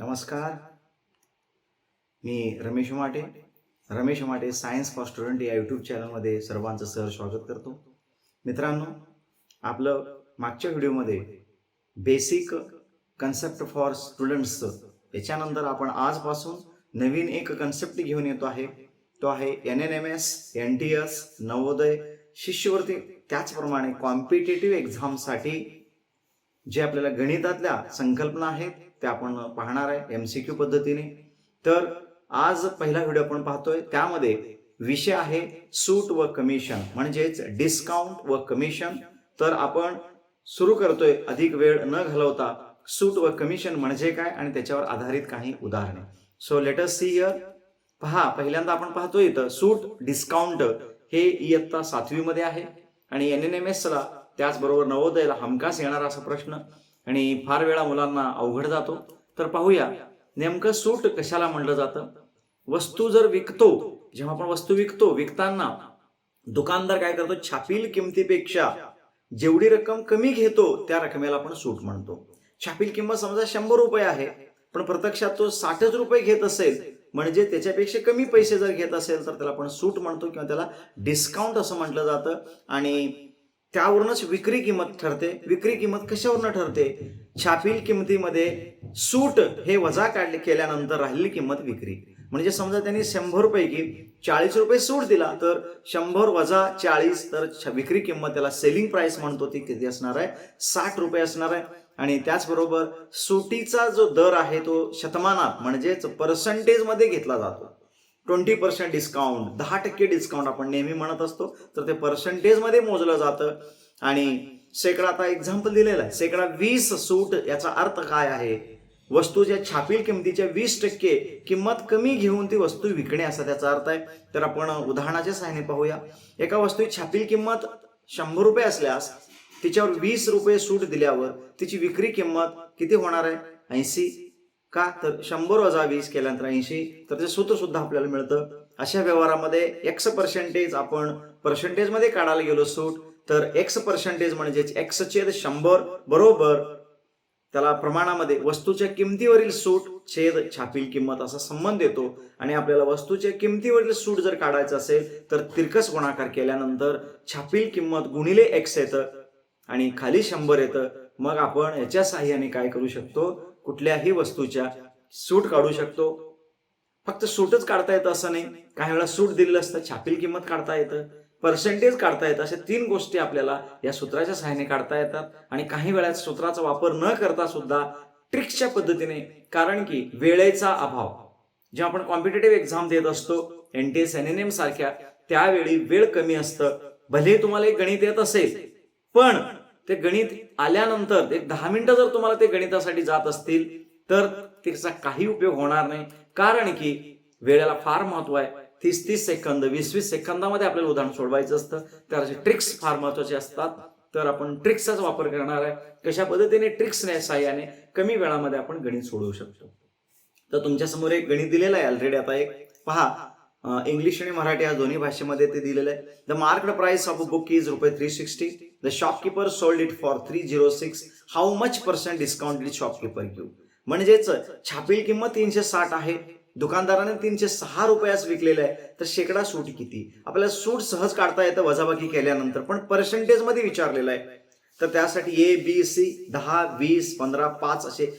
नमस्कार. मी रमेश माटे science for student या यूट्यूब चॅनलमध्ये सर्वांचं सहर्ष स्वागत करतो. मित्रांनो, आपलं मागच्या व्हिडिओमध्ये बेसिक कन्सेप्ट फॉर स्टुडंट्सचं याच्यानंतर आपण आजपासून नवीन एक कन्सेप्ट घेऊन येतो आहे. तो आहे NNMS, NTS, नवोदय, शिष्यवृत्ती, त्याचप्रमाणे कॉम्पिटेटिव्ह एक्झामसाठी जे आपल्याला गणितातल्या संकल्पना आहेत त्या आपण पाहणार आहे MCQ पद्धतीने. तर आज पहिला व्हिडिओ आपण पाहतोय, त्यामध्ये विषय आहे सूट व कमिशन म्हणजेच डिस्काउंट व कमिशन. तर आपण सुरू करतोय अधिक वेळ न घालवता. सूट व कमिशन म्हणजे काय आणि त्याच्यावर आधारित काही उदाहरणे. So let us see here. पहा, पहिल्यांदा आपण पाहतोय इथं सूट डिस्काउंट हे इयत्ता 7वी मध्ये आहे आणि NNMS ला त्याचबरोबर नवोदयला हमखास येणारा असा प्रश्न आणि फार वेळा मुलांना अवघड जातो. तर पाहूया नेमकं सूट कशाला म्हणलं जातं. वस्तू जर विकतो, जेव्हा आपण वस्तू विकताना दुकानदार काय करतो, छापील किमतीपेक्षा जेवढी रक्कम कमी घेतो त्या रकमेला आपण सूट म्हणतो. छापील किंमत समजा 100 रुपये आहे, पण प्रत्यक्षात तो 60 रुपये घेत असेल, म्हणजे त्याच्यापेक्षा कमी पैसे जर घेत असेल तर त्याला आपण सूट म्हणतो किंवा त्याला डिस्काउंट असं म्हटलं जातं. आणि त्यावरूनच विक्री किंमत ठरते. विक्री किंमत कशावरून ठरते? छापील किमतीमध्ये सूट हे वजा केल्यानंतर राहिलेली किंमत विक्री. म्हणजे समजा त्यांनी 100 पैकी 40 रुपये सूट दिला, तर 100 वजा 40, तर विक्री किंमत त्याला सेलिंग प्राइस म्हणतो, ती किती असणार आहे? 60 रुपये असणार आहे. आणि त्याचबरोबर सुटीचा जो दर आहे तो शतमानात म्हणजेच पर्सेंटेज मध्ये घेतला जातो. 20% डिस्काउंट, 10% डिस्काउंट आपण नेहमी म्हणत असतो, तर ते पर्सेंटेज मध्ये मोजलं जातं. आणि शेकडा, आता एक्झाम्पल दिलेलं आहे, शेकडा 20 सूट. याचा अर्थ काय आहे? वस्तूच्या छापील किमतीच्या 20% किंमत कमी घेऊन ती वस्तू विकणे असा त्याचा अर्थ आहे. तर आपण उदाहरणाच्या सहाय्याने पाहूया. एका वस्तूची छापील किंमत 100 रुपये असल्यास तिच्यावर 20 रुपये सूट दिल्यावर तिची विक्री किंमत किती होणार आहे? 80. का? तर 100 वजा 20 केल्यानंतर 80. तर ते सूत्र सुद्धा आपल्याला मिळतं. अशा व्यवहारामध्ये X% आपण पर्सेंटेज मध्ये काढायला गेलो सूट, तर X% म्हणजे X/100 बरोबर त्याला प्रमाणामध्ये वस्तूच्या किमतीवरील सूट छेद छापील किंमत असा संबंध येतो. आणि आपल्याला वस्तूच्या किमतीवरील सूट जर काढायचं असेल तर तिरकस गुणाकार केल्यानंतर छापील किंमत गुणिले X येतं आणि खाली 100 येतं. मग आपण याच्या साहाय्याने काय करू शकतो? कुठल्याही वस्तूच्या सूट काढू शकतो. फक्त सूटच काढता येतं असं नाही, काही वेळा सूट दिलेलं असतं, छापील किंमत काढता येतं, पर्सेंटेज काढता येतं. अशा 3 गोष्टी आपल्याला या सूत्राच्या सहाय्याने काढता येतात. आणि काही वेळा सूत्राचा वापर न करता सुद्धा ट्रिक्सच्या पद्धतीने, कारण की वेळेचा अभाव, जेव्हा आपण कॉम्पिटेटिव्ह एक्झाम देत असतो NTS NNM सारख्या, त्यावेळी वेळ कमी असतं. भले तुम्हाला एक गणित येत असेल, पण ते गणित आल्यानंतर एक 10 मिनिटं जर तुम्हाला ते गणितासाठी जात असतील तर त्याचा काही उपयोग होणार नाही, कारण की वेळेला फार महत्व आहे. 30-30 सेकंद, 20-20 सेकंदामध्ये आपल्याला उदाहरण सोडवायचं असतं. तर असे ट्रिक्स फार महत्वाचे असतात. तर आपण ट्रिक्सचाच वापर करणार आहे. कशा पद्धतीने ट्रिक्सने साहाय्याने कमी वेळामध्ये आपण गणित सोडवू शकतो. तर तुमच्या समोर एक गणित दिलेलं आहे ऑलरेडी. आता एक पहा, इंग्लिश आणि मराठी या दोन्ही भाषेमध्ये ते दिलेलं आहे. The marked price of a book is ₹360. The shopkeeper sold it for 306. How much % discount did shopkeeper give? म्हणजेच छापील किंमत 360 आहे, दुकानदाराने 306 रुपयास विकलेलं आहे, तर शेकडा सूट किती? आपल्याला सूट सहज काढता येतं वजाबाकी केल्यानंतर, पण पर्सेंटेज मध्ये विचारलेलं आहे. तर त्यासाठी A, B, C 10, 20, 15, 5 असे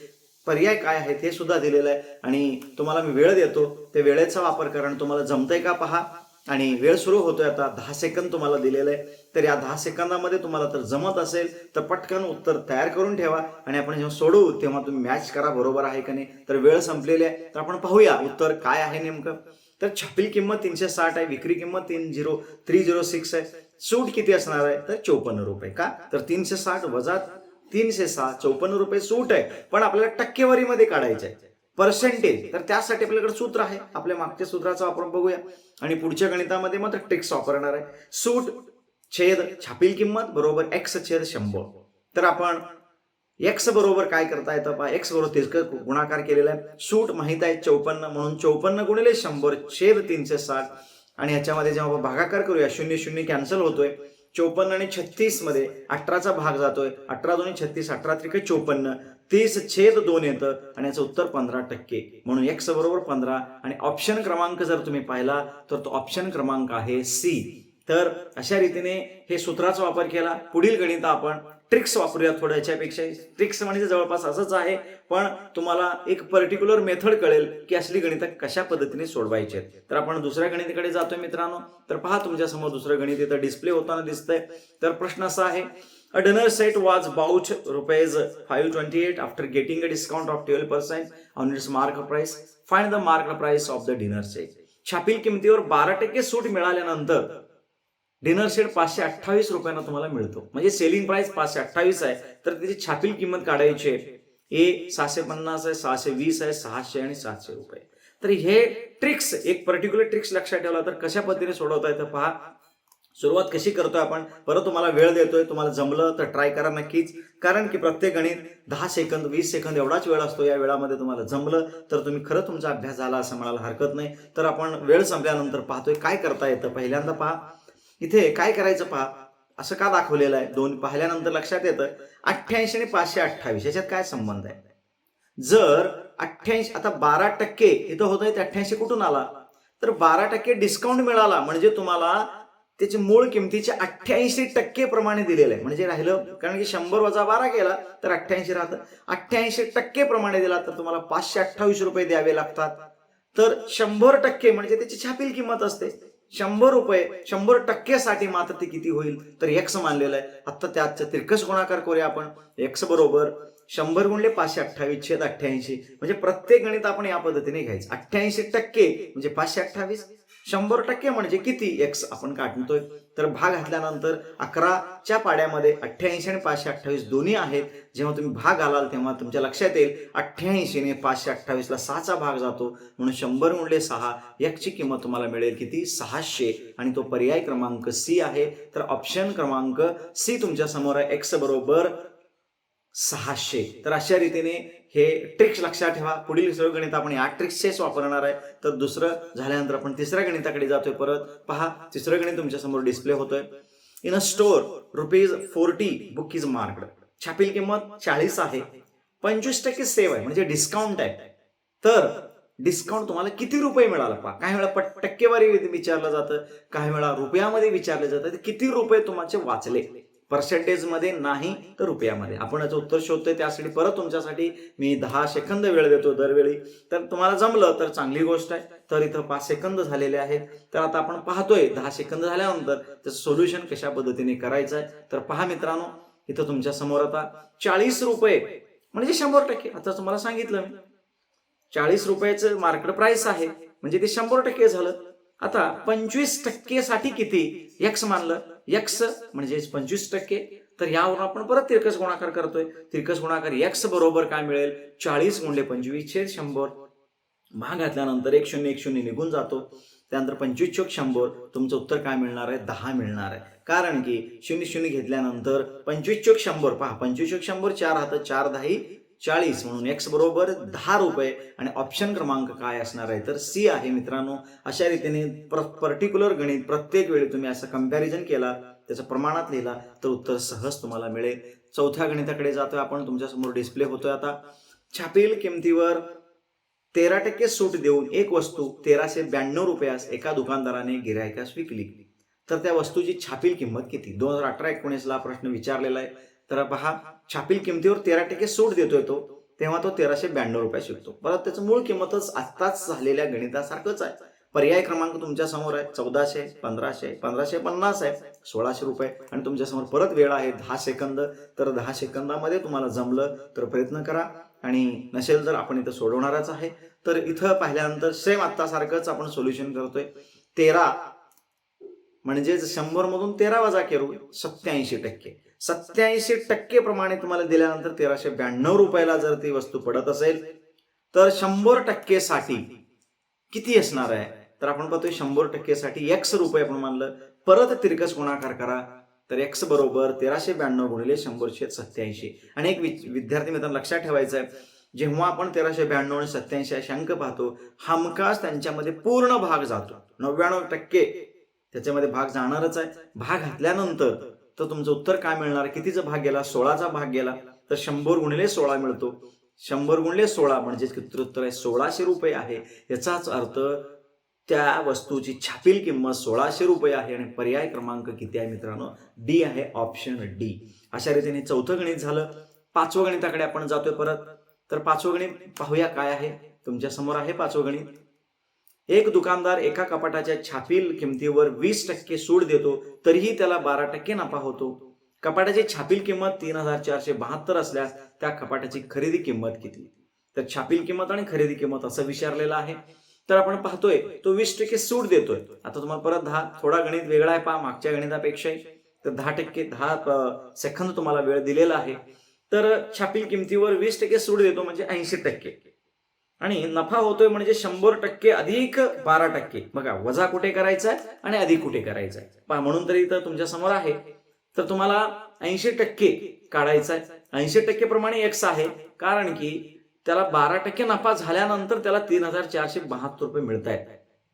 पर्याय काय आहेत हे सुद्धा दिलेलं आहे. आणि तुम्हाला मी वेळ देतो, ते वेळेचा वापर करा. तुम्हाला जमतंय का पहा. आणि वेळ सुरू होतोय आता. 10 सेकंद तुम्हाला दिलेलं आहे. तर या 10 सेकंदामध्ये तुम्हाला तर जमत असेल तर पटकन उत्तर तयार करून ठेवा आणि आपण जेव्हा सोडवू तेव्हा तुम्ही मॅच करा, बरोबर आहे का नाही. तर वेळ संपलेली आहे, तर आपण पाहूया उत्तर काय आहे नेमकं. तर छापील किंमत 360 आहे, विक्री किंमत 306 आहे, सूट किती असणार आहे? तर 54 रुपये. का? तर 360 वजा 306, 54 रुपये सूट आहे. पण आपल्याला टक्केवारीमध्ये काढायचं आहे, पर्सेंटेज. तर त्यासाठी आपल्याकडे सूत्र आहे, आपल्या मागच्या सूत्राचा वापर बघूया. आणि पुढच्या गणितामध्ये मात्र ट्रिक्स वापरणार आहे. सूट छेद छापील किंमत बरोबर X/100. तर आपण X बरोबर काय करता येतं पहा. X बरोबर तिरकस गुणाकार केलेला आहे. सूट माहित आहे 54, म्हणून 54 गुणिले 100 छेद 360. आणि ह्याच्यामध्ये जेव्हा आपण भागाकार करूया 0 कॅन्सल होतोय. 54 आणि 36 मध्ये 18चा भाग जातोय. 18 2 36, 18 3 54. 30/2 येतं आणि याचं उत्तर 15%. म्हणून x बरोबर 15 आणि ऑप्शन क्रमांक जर तुम्ही पाहिला तर तो ऑप्शन क्रमांक आहे सी. तर अशा रीतीने हे सूत्राचा वापर केला. पुढील गणित आपण ट्रिक्स वापरूया थोडं. याच्यापेक्षा ट्रिक्स म्हणजे जवळपास असंच आहे, पण तुम्हाला एक पर्टिक्युलर मेथड कळेल की असली गणितं कशा पद्धतीने सोडवायची आहेत. तर आपण दुसऱ्या गणिताकडे जातोय मित्रांनो. तर पहा तुमच्या समोर दुसरं गणित इथं डिस्प्ले होताना दिसतंय. तर प्रश्न असा आहे, a dinner set was bought ₹528 after getting a discount of 12% on its mark price. Find the mark price of the dinner set. छापील किमतीवर 12% सूट मिळाल्यानंतर डिनर सेट ₹528 तुम्हाला मिळतो. म्हणजे सेलिंग प्राइस 528 आहे, तर त्याची छापील किंमत काढायची आहे. ए 650 आहे, 620 आहे, 600 आणि ₹700. तर हे ट्रिक्स, एक पर्टिक्युलर ट्रिक्स लक्षात ठेवला तर कशा पद्धतीने सोडवता येतं पहा. सुरुवात कशी करतोय आपण, परत तुम्हाला वेळ देतोय, तुम्हाला जमलं तर ट्राय करा नक्कीच. कारण की प्रत्येक गणित 10 सेकंद 20 सेकंद एवढाच वेळ असतो. या वेळामध्ये तुम्हाला जमलं तर तुम्ही खरं तुमचा अभ्यास झाला असं म्हणायला हरकत नाही. तर आपण वेळ संपल्यानंतर पाहतोय काय करता येतं. पहिल्यांदा पहा, इथे काय करायचं पहा, असं का दाखवलेलं आहे. दोन पाहिल्यानंतर लक्षात येतं 88 आणि 528 याच्यात काय संबंध आहे. जर 88 आता 12% इथं होत आहे, 88 कुठून आला, तर 12% डिस्काउंट मिळाला म्हणजे तुम्हाला त्याची मूळ किमतीच्या 88% प्रमाणे दिलेलं आहे. म्हणजे राहिलं, कारण की 100 वजा 12 केला तर 88 राहतं. 88% प्रमाणे दिला तर तुम्हाला ₹528 द्यावे लागतात. तर 100% म्हणजे त्याची छापील किंमत असते. ₹100 100% साठी मात्र ते किती होईल, तर x मानलेलं आहे. आता त्याचा तिरकस गुणाकार करूया आपण. x बरोबर 100 गुणिले 528/88. म्हणजे प्रत्येक गणित आपण या पद्धतीने घ्यायचं. 88% म्हणजे 528, 100% म्हणजे किती x आपण काढतोय. तर भाग घातल्यानंतर 11च्या पाड्यामध्ये 88 आणि 528 दोन्ही आहेत. जेव्हा तुम्ही भाग घालाल तेव्हा तुमच्या लक्षात येईल 88 ने 528ला 6चा भाग जातो, म्हणून 100 गुणिले 6 x ची किंमत तुम्हाला मिळेल किती, 600. आणि तो पर्याय क्रमांक सी आहे. तर ऑप्शन क्रमांक सी तुमच्या समोर आहे, x बरोबर 600. तर अशा रीतीने हे ट्रिक्स लक्षात ठेवा. पुढील सर्व गणित आपण या ट्रिक्सचेच वापरणार आहे. तर दुसरं झाल्यानंतर आपण तिसऱ्या गणिताकडे जातोय. परत पहा, तिसरं गणित तुमच्या समोर डिस्प्ले होतोय. In a store ₹40 book is marked. छापील किंमत 40 आहे, 25% सेव्ह आहे म्हणजे डिस्काउंट आहे. तर डिस्काउंट तुम्हाला किती रुपये मिळाला पहा. काही वेळा टक्केवारी विचारलं जातं, काही वेळा रुपयामध्ये विचारलं जातं. किती रुपये तुमचे वाचले, पर्सेंटेज मध्ये नाही तर रुपयामध्ये. आपण याचं उत्तर शोधतोय. त्यासाठी परत तुमच्यासाठी मी 10 सेकंद वेळ देतो दरवेळी. तर तुम्हाला जमलं तर चांगली गोष्ट आहे. तर इथं 5 सेकंद झालेले आहेत. तर आता आपण पाहतोय 10 सेकंद झाल्यानंतर त्याचं सोल्युशन कशा पद्धतीने करायचं आहे. तर पहा मित्रांनो, इथं तुमच्या समोर आता ₹40 म्हणजे 100%. आता तुम्हाला सांगितलं मी ₹40 मार्केट प्राइस आहे म्हणजे ते 100% झालं. आता 25% साठी किती, x मानलं, x म्हणजे 25%. तर यावरून आपण परत तिरकस गुणाकार करतोय. तिरकस गुणाकार x बरोबर काय मिळेल, 40 गुणिले 25/100. भाग घातल्यानंतर 1 0 1 0 निघून जातो. त्यानंतर 25 चोक 100. तुमचं उत्तर काय मिळणार आहे, 10 मिळणार आहे. कारण की 0 0 घेतल्यानंतर 25 चोक 100 पहा, 25 चोक 100 4 हात, 4 10 40. म्हणून x बरोबर ₹10. आणि ऑप्शन क्रमांक काय असणार आहे, तर सी आहे मित्रांनो. अशा रीतीने पर्टिक्युलर गणित प्रत्येक वेळी तुम्ही असं कंपॅरिझन केला, त्याचं प्रमाणात लिहिला तर उत्तर सहज तुम्हाला मिळेल. चौथ्या गणिताकडे जातोय आपण. तुमच्या समोर डिस्प्ले होतोय आता. छापील किमतीवर 13% सूट देऊन एक वस्तू ₹1392 एका दुकानदाराने गिरायकास विकली. तर त्या वस्तूची छापील किंमत किती. 2018-19 प्रश्न विचारलेला आहे. तर पहा, छापील किमतीवर 13% सूट देतोय तो, तेव्हा तो ₹1392 शिकतो. परत त्याचं मूळ किंमतच आत्ताच झालेल्या गणितासारखंच आहे. पर्याय क्रमांक तुमच्या समोर आहे, 1400, 1500, 1550 आहे, ₹1600. आणि तुमच्या समोर परत वेळ आहे 10 सेकंद. तर 10 सेकंदामध्ये तुम्हाला जमलं तर प्रयत्न करा, आणि नसेल तर आपण इथं सोडवणारच आहे. तर इथं पाहिल्यानंतर सेम आत्तासारखंच आपण सोल्युशन करतोय. 13 म्हणजे 100 मधून 13 वजा करू, 87%. 87% प्रमाणे तुम्हाला दिल्यानंतर ₹1392 जर ती वस्तू पडत असेल तर 100% साठी किती असणार आहे. तर आपण पाहतोय 100% साठी x रुपये आपण मानलं. परत तिरकस गुणाकार करा, तर x बरोबर 1392 गुणिले 100/87. आणि एक विद्यार्थी मित्रांनो लक्षात ठेवायचं आहे, जेव्हा आपण 1392 आणि 87 असे अंक पाहतो, हमखास त्यांच्यामध्ये पूर्ण भाग जातो. 99% त्याच्यामध्ये भाग जाणारच आहे. भाग घातल्यानंतर तर तुमचं उत्तर काय मिळणार, कितीचा भाग गेला, 16चा भाग गेला. तर 100 गुणिले 16 मिळतो. 100 गुणिले 16 म्हणजे उत्तर आहे 1600 रुपये आहे. याचाच अर्थ त्या वस्तूची छापील किंमत 1600 रुपये आहे आणि पर्याय क्रमांक किती आहे मित्रांनो? डी आहे, ऑप्शन डी. अशा रीतीने चौथं गणित झालं. पाचवं गणिताकडे आपण जातोय परत. तर पाचवं गणित पाहूया काय आहे. तुमच्या समोर आहे पाचवं गणित. एक दुकानदार एका कपाटाच्या छापील किमतीवर 20% सूट देतो, तरीही त्याला 12% नफा होतो. कपाटाची छापील किंमत 3472 असल्यास त्या कपाटाची खरेदी किंमत किती? तर छापील किंमत आणि खरेदी किंमत असं विचारलेलं आहे. तर आपण पाहतोय तो 20% सूट देतोय. आता तुम्हाला परत थोडा गणित वेगळा आहे पहा मागच्या गणितापेक्षा. तर 10% 10 सेकंद तुम्हाला वेळ दिलेला आहे. तर छापील किमतीवर 20% सूट देतो म्हणजे 80%. आणि नफा होतोय म्हणजे 100% अधिक 12%. बघा वजा कुठे करायचा आहे आणि अधिक कुठे करायचा आहे पहा. म्हणून तर इथं तुमच्या समोर आहे. तर तुम्हाला 80% काढायचा आहे. 80% प्रमाणे x आहे, कारण की त्याला 12% नफा झाल्यानंतर त्याला 3472 रुपये मिळत आहेत.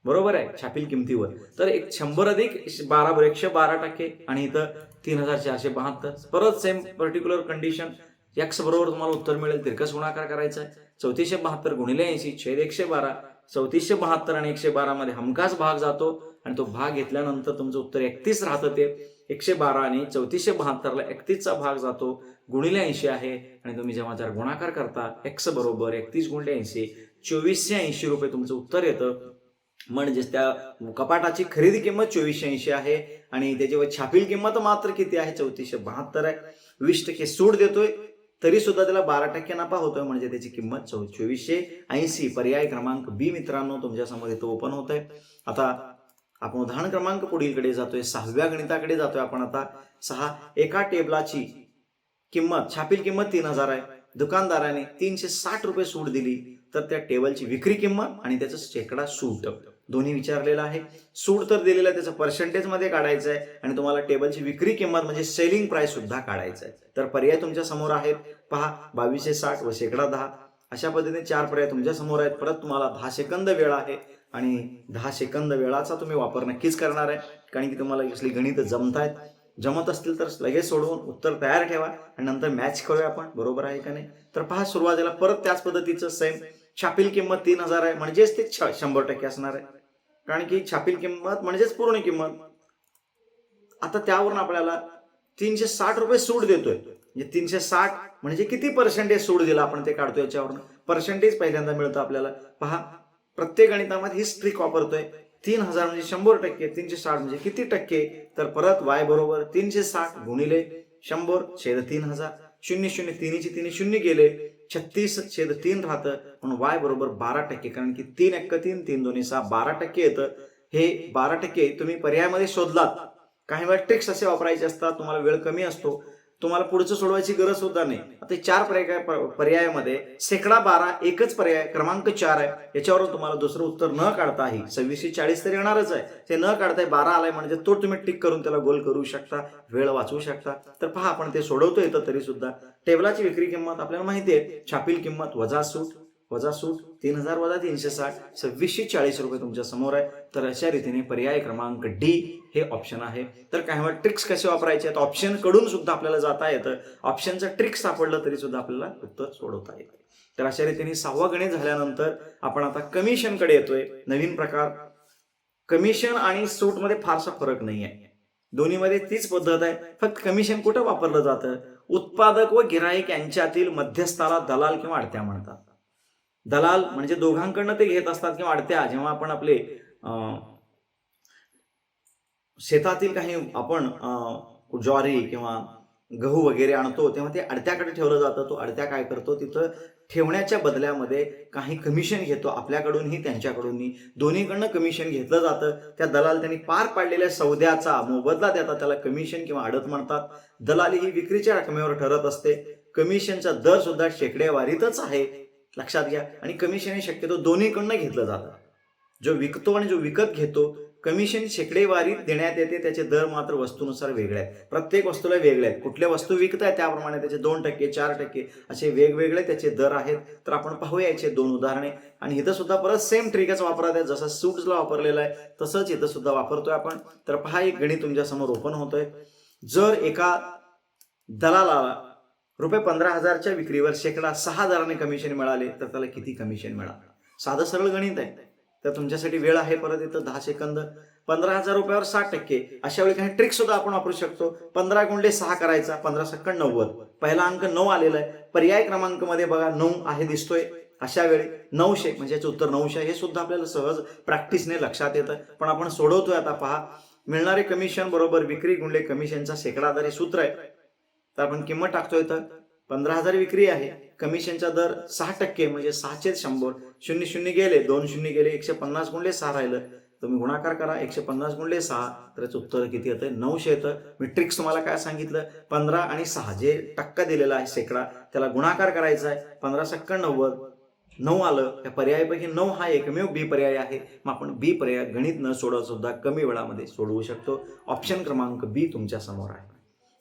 बरोबर आहे छापील किमतीवर. तर 100 अधिक 12 112% आणि इथं 3472. परत सेम पर्टिक्युलर कंडिशन. x बरोबर तुम्हाला उत्तर मिळेल. तिरकस गुणाकार करायचा आहे. 3472 गुणिले 80 छेद 112. 3472 आणि 112 मध्ये हमखास भाग जातो आणि तो भाग घेतल्यानंतर तुमचं उत्तर 31 राहतं. ते 112 आणि 3472ला 31चा भाग जातो गुणिले 80 आहे. आणि तुम्ही जेव्हा जर गुणाकार करता x बरोबर 31 गुणिले 80 2480 रुपये तुमचं उत्तर येतं. म्हणजेच त्या कपाटाची खरेदी किंमत 2480 आहे आणि त्याच्यावर छापील किंमत मात्र किती आहे? 3472 आहे. 20% सूट देतोय तरी सुद्धा त्याला 12% नफा होतोय म्हणजे त्याची किंमत 2480. पर्याय क्रमांक बी मित्रांनो तुमच्या समोर इथं ओपन होत आहे. आता आपण उदाहरण क्रमांक पुढीलकडे जातोय. 6व्या गणिताकडे जातोय आपण आता. 6 एका टेबलाची किंमत छापील किंमत 3000 आहे. दुकानदाराने 360 रुपये सूट दिली तर त्या टेबलची विक्री किंमत आणि त्याचं शेकडा सूट दोन्ही विचारलेलं आहे. सूट तर दिलेलं आहे, त्याचं पर्सेंटेज मध्ये काढायचं आहे आणि तुम्हाला टेबलची विक्री किंमत म्हणजे सेलिंग प्राइस सुद्धा काढायचं आहे. तर पर्याय तुमच्या समोर आहेत पहा. 2260 व शेकडा 10 अशा पद्धतीने 4 पर्याय तुमच्या समोर आहेत. परत तुम्हाला 10 सेकंद वेळ आहे आणि 10 सेकंद वेळाचा तुम्ही वापर नक्कीच करणार आहे, कारण की तुम्हाला असली गणित जमत असतील तर लगेच सोडवून उत्तर तयार ठेवा आणि नंतर मॅच करूया आपण. बरोबर आहे का नाही? तर पहा सुरुवातीला परत त्याच पद्धतीचं सेम. छापील किंमत 3000 आहे म्हणजेच ते 100% असणार आहे, कारण की छापील किंमत म्हणजेच पूर्ण किंमत. आता त्यावरून आपल्याला 360 रुपये सूट देतोय. म्हणजे 360 म्हणजे किती पर्सेंटेज सूट दिला आपण ते काढतोय. याच्यावरून पर्सेंटेज पहिल्यांदा मिळतं आपल्याला. पहा प्रत्येक गणितामध्ये ही ट्रिक वापरतोय. 3000 म्हणजे 100%. 360 म्हणजे किती टक्के? तर परत y बरोबर 360 गुणिले 100 छेद 3000. 0 3ची 3 शून्य गेले 36 छेद 3 राहतं. म्हणून y बरोबर 12%, कारण की 3 1 3 3 2 6 12% येतं. हे 12% तुम्ही पर्यायामध्ये शोधलात. काही वेळा ट्रिक्स असे वापरायचे असतात. तुम्हाला वेळ कमी असतो, तुम्हाला पुढचं सोडवायची गरज सुद्धा नाही. आता 4 पर्यायामध्ये शेकडा 12 एकच पर्याय क्रमांक 4 आहे. याच्यावरून तुम्हाला दुसरं उत्तर न काढताही 2640 तर येणारच आहे. ते न काढताय 12 आलाय म्हणजे तो तुम्ही टिक करून त्याला गोल करू शकता, वेळ वाचवू शकता. तर पहा आपण ते सोडवतो येतं तरी सुद्धा. टेबलाची विक्री किंमत आपल्याला माहिती आहे. छापील किंमत वजा सूट 3000 वजा 360 2640 रुपये तुमच्या समोर आहे. तर अशा रीतीने पर्याय क्रमांक डी हे ऑप्शन आहे. तर काही वेळा ट्रिक्स कसे वापरायचे आहेत, ऑप्शन कडून सुद्धा आपल्याला जाता येतं. ऑप्शनचं ट्रिक सापडलं तरी सुद्धा आपल्याला उत्तर सोडवता येतं. तर अशा रीतीने 6वा गणित झाल्यानंतर आपण आता कमिशनकडे येतोय. नवीन प्रकार. कमिशन आणि सूट मध्ये फारसा फरक नाही आहे. दोन्हीमध्ये तीच पद्धत आहे. फक्त कमिशन कुठं वापरलं जातं? उत्पादक व गिराईक यांच्यातील मध्यस्थाला दलाल किंवा अडत्या म्हणतात. दलाल म्हणजे दोघांकडनं ते घेत असतात किंवा अडत्या. जेव्हा आपण आपले शेतातील काही आपण ज्वारी किंवा गहू वगैरे आणतो तेव्हा ते अडत्याकडे ठेवलं जातं. तो अडत्या काय करतो, तिथं ठेवण्याच्या बदल्यामध्ये काही कमिशन घेतो, आपल्याकडूनही त्यांच्याकडूनही. दोन्हीकडनं कमिशन घेतलं जातं. त्या दलाल त्यांनी पार पाडलेल्या सौद्याचा मोबदला देतात, त्याला कमिशन किंवा अडत म्हणतात. दलाली ही विक्रीच्या रकमेवर ठरत असते. कमिशनचा दर सुद्धा शेकडेवारीतच आहे, लक्षात घ्या. आणि कमिशन हे शक्यतो दोन्हीकडनं घेतलं जातं. जो विकतो आणि जो विकत घेतो, कमिशन शेकडेवारीत देण्यात येते. त्याचे दर मात्र वस्तूनुसार वेगळे आहेत. प्रत्येक वस्तूला वेगळे आहेत. कुठल्या वस्तू विकताय त्याप्रमाणे त्याचे 2% 4% असे वेगवेगळे त्याचे दर आहेत. तर आपण पाहूया याचे 2 उदाहरणे. आणि इथं सुद्धा परत सेम ट्रिकच वापरत आहे. जसं सूट्सला वापरलेला आहे तसंच इथं सुद्धा वापरतोय आपण. तर पहा एक गणित तुमच्या समोर ओपन होतोय. जर एका दलालाला रुपये 15,000च्या विक्रीवर शेकडा 6 दराने कमिशन मिळाले तर त्याला किती कमिशन मिळालं? साधं सरळ गणित आहे. तर तुमच्यासाठी वेळ आहे परत इथं 10 सेकंद. 15,000 रुपयावर 60%. अशा वेळी काही ट्रिक सुद्धा आपण वापरू शकतो. 15 गुणिले 6 करायचा, 15 सेकंड 90. पहिला अंक 9 आलेला आहे. पर्याय क्रमांक मध्ये बघा 9 आहे दिसतोय. अशा वेळी 900 म्हणजे याचं उत्तर 900 हे सुद्धा आपल्याला सहज प्रॅक्टिसने लक्षात येतं. पण आपण सोडवतोय आता पहा. मिळणारे कमिशन बरोबर विक्री गुणिले कमिशनचा शेकडा दर हे सूत्र आहे. तर आपण किंमत टाकतोय तर 15,000 विक्री आहे, कमिशनचा दर 6% म्हणजे 6/100. 0 गेले, 2 गेले, 150 गुणिले 6 राहिलं. तुम्ही गुणाकार करा, 150 गुणिले 6 तर याचं उत्तर किती येतं? 900 येतं. मी ट्रिक्स तुम्हाला काय सांगितलं? 15 आणि 6 जे टक्का दिलेला आहे शेकडा त्याला गुणाकार करायचा आहे. 15 सेकंड 90, 9 आलं. या पर्यायापैकी 9 हा एकमेव बी पर्याय आहे. मग आपण बी पर्याय गणित न सोडवता सुद्धा कमी वेळामध्ये सोडवू शकतो. ऑप्शन क्रमांक बी तुमच्या समोर आहे.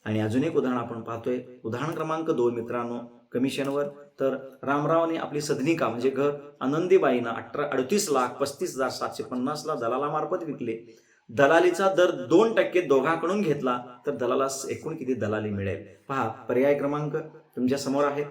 आणि अजून एक उदाहरण आपण पाहतोय. उदाहरण क्रमांक 2 मित्रांनो, कमिशनवर. तर रामरावने आपली सदनिका म्हणजे घर आनंदीबाईंना 38,35,750ला दलालामार्फत विकले. दलालीचा दर 2% दोघांकडून घेतला तर दलालास एकूण किती दलाली मिळेल? पहा, पर्याय क्रमांक तुमच्या समोर आहे.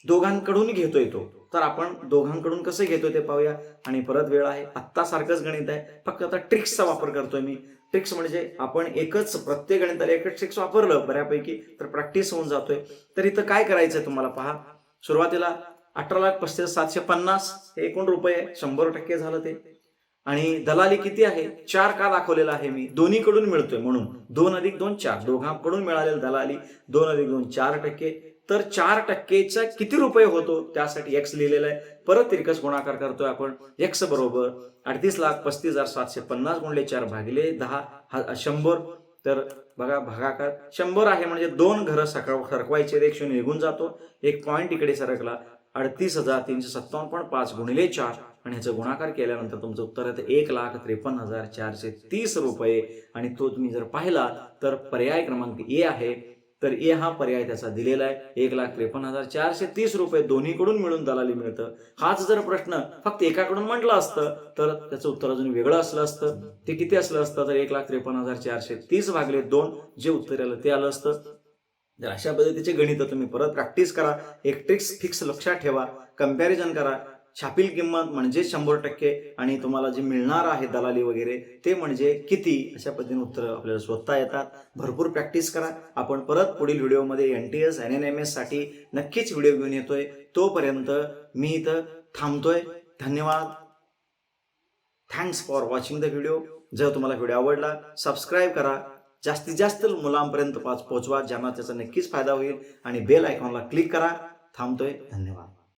दोघांकडून घेतोय तो, तर आपण दोघांकडून कसं घेतोय ते पाहूया. आणि परत वेळ आहे. आत्ता सारखंच गणित आहे, फक्त आता ट्रिक्सचा वापर करतोय मी. ट्रिक्स म्हणजे आपण एकच प्रत्येक गणिताला एकच ट्रिक्स वापरलं बऱ्यापैकी तर प्रॅक्टिस होऊन जातोय. तर इथं काय करायचंय तुम्हाला पहा. सुरुवातीला 18,35,750 हे एकूण रुपये 100% झालं ते. आणि दलाली किती आहे? 4 का दाखवलेला आहे मी? दोन्हीकडून मिळतोय म्हणून 2 अधिक 2 4. दोघांकडून मिळालेली दलाली 2 अधिक 2 4%. तर 4%चा किती रुपये होतो त्यासाठी एक्स लिहिलेला आहे. परत तिरकस गुणाकार करतोय आपण. एक्स बरोबर 38,35,750 गुणिले 4 भागिले 10 100. तर बघा भागाकार 100 आहे म्हणजे 2 घरं सरकवायचे. 1 0 निघून जातो. एक पॉईंट इकडे सरकला. 38,357.5 गुणिले 4 आणि ह्याचं गुणाकार केल्यानंतर तुमचं उत्तर येतं 1,53,430 रुपये. आणि तो तुम्ही जर पाहिला तर पर्याय क्रमांक ए आहे. तर ए हा पर्याय त्याचा दिलेला आहे. 1,53,430 रुपये दोन्हीकडून मिळून दलाली मिळतं. हाच जर प्रश्न फक्त एकाकडून म्हटलं असतं तर त्याचं उत्तर अजून वेगळं असलं असतं. ते किती असलं असतं? तर 1,53,430 भागिले 2 जे उत्तर आलं ते आलं असतं. तर अशा पद्धतीचे गणित तुम्ही परत प्रॅक्टिस करा. एक ट्रिक्स फिक्स लक्षात ठेवा. कंपॅरिझन करा. छापील किंमत म्हणजे 100% आणि तुम्हाला जे मिळणार आहे दलाली वगैरे ते म्हणजे किती, अशा पद्धतीने उत्तर आपल्याला शोधता येतात. भरपूर प्रॅक्टिस करा. आपण परत पुढील व्हिडिओमध्ये NTS NNMS साठी नक्कीच व्हिडिओ घेऊन येतोय. तोपर्यंत मी इथं थांबतोय. धन्यवाद. Thanks for watching the video. जर तुम्हाला व्हिडिओ आवडला सबस्क्राईब करा. जास्तीत जास्त मुलांपर्यंत पोहोचवा ज्यांना त्याचा नक्कीच फायदा होईल. आणि बेल आयकॉनला क्लिक करा. थांबतोय. धन्यवाद.